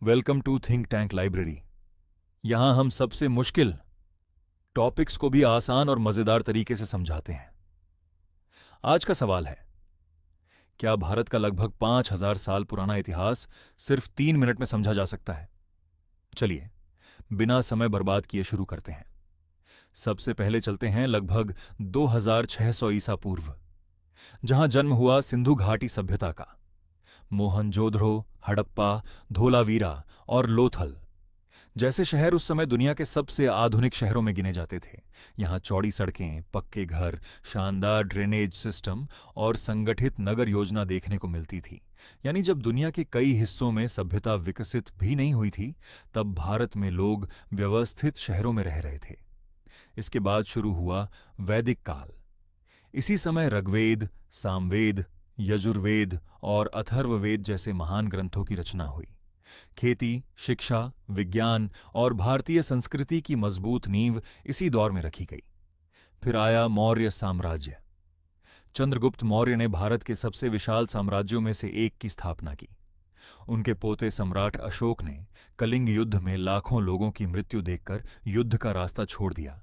Welcome to think tank library. यहां हम सबसे मुश्किल टॉपिक्स को भी आसान और मजेदार तरीके से समझाते हैं। आज का सवाल है, क्या भारत का लगभग 5,000 साल पुराना इतिहास सिर्फ 3 मिनट में समझा जा सकता है? चलिए, बिना समय बर्बाद किए शुरू करते हैं। सबसे पहले चलते हैं लगभग 2600 ईसा पूर्व, जहां जन्म हुआ सिंधु घाटी सभ्यता का। मोहनजोदड़ो, हड़प्पा, धोलावीरा और लोथल जैसे शहर उस समय दुनिया के सबसे आधुनिक शहरों में गिने जाते थे। यहाँ चौड़ी सड़कें, पक्के घर, शानदार ड्रेनेज सिस्टम और संगठित नगर योजना देखने को मिलती थी। यानी जब दुनिया के कई हिस्सों में सभ्यता विकसित भी नहीं हुई थी, तब भारत में लोग व्यवस्थित शहरों में रह रहे थे। इसके बाद शुरू हुआ वैदिक काल। इसी समय ऋग्वेद, सामवेद, यजुर्वेद और अथर्ववेद जैसे महान ग्रंथों की रचना हुई। खेती, शिक्षा, विज्ञान और भारतीय संस्कृति की मजबूत नींव इसी दौर में रखी गई। फिर आया मौर्य साम्राज्य। चंद्रगुप्त मौर्य ने भारत के सबसे विशाल साम्राज्यों में से एक की स्थापना की। उनके पोते सम्राट अशोक ने कलिंग युद्ध में लाखों लोगों की मृत्यु देखकर युद्ध का रास्ता छोड़ दिया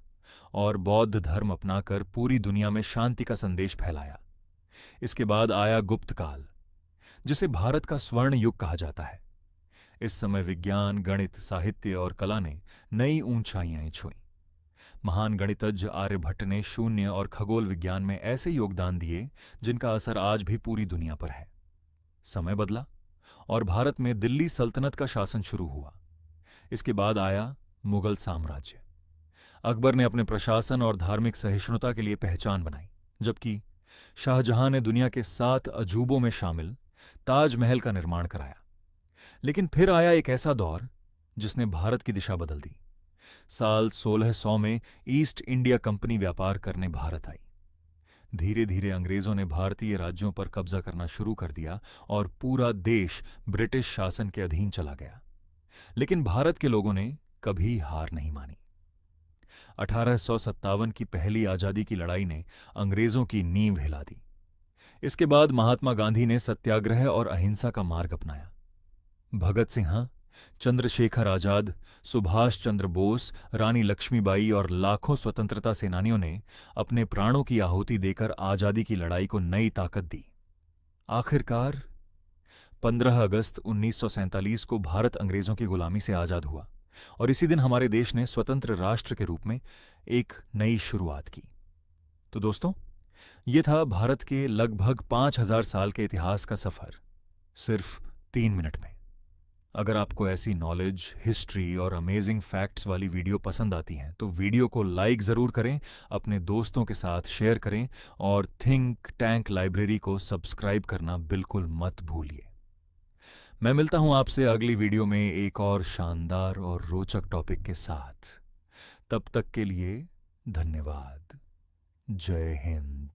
और बौद्ध धर्म अपनाकर पूरी दुनिया में शांति का संदेश फैलाया। इसके बाद आया गुप्त काल, जिसे भारत का स्वर्ण युग कहा जाता है। इस समय विज्ञान, गणित, साहित्य और कला ने नई ऊंचाइयां छुईं। महान गणितज्ञ आर्यभट्ट ने शून्य और खगोल विज्ञान में ऐसे योगदान दिए जिनका असर आज भी पूरी दुनिया पर है। समय बदला और भारत में दिल्ली सल्तनत का शासन शुरू हुआ। इसके बाद आया मुगल साम्राज्य। अकबर ने अपने प्रशासन और धार्मिक सहिष्णुता के लिए पहचान बनाई, जबकि शाहजहां ने दुनिया के 7 अजूबों में शामिल ताजमहल का निर्माण कराया। लेकिन फिर आया एक ऐसा दौर जिसने भारत की दिशा बदल दी। साल 1600 में ईस्ट इंडिया कंपनी व्यापार करने भारत आई। धीरे धीरे अंग्रेजों ने भारतीय राज्यों पर कब्जा करना शुरू कर दिया और पूरा देश ब्रिटिश शासन के अधीन चला गया। लेकिन भारत के लोगों ने कभी हार नहीं मानी। 1857 की पहली आजादी की लड़ाई ने अंग्रेजों की नींव हिला दी। इसके बाद महात्मा गांधी ने सत्याग्रह और अहिंसा का मार्ग अपनाया। भगत सिंह, चंद्रशेखर आजाद, सुभाष चंद्र बोस, रानी लक्ष्मीबाई और लाखों स्वतंत्रता सेनानियों ने अपने प्राणों की आहुति देकर आजादी की लड़ाई को नई ताकत दी। आखिरकार 15 अगस्त 1947 को भारत अंग्रेजों की गुलामी से आजाद हुआ और इसी दिन हमारे देश ने स्वतंत्र राष्ट्र के रूप में एक नई शुरुआत की। तो दोस्तों, ये था भारत के लगभग 5,000 साल के इतिहास का सफर, सिर्फ 3 मिनट में। अगर आपको ऐसी नॉलेज, हिस्ट्री और अमेजिंग फैक्ट्स वाली वीडियो पसंद आती हैं तो वीडियो को लाइक ज़रूर करें, अपने दोस्तों के साथ शेयर करें और थिंक टैंक लाइब्रेरी को सब्सक्राइब करना बिल्कुल मत भूलिए। मैं मिलता हूं आपसे अगली वीडियो में एक और शानदार और रोचक टॉपिक के साथ। तब तक के लिए धन्यवाद। जय हिंद।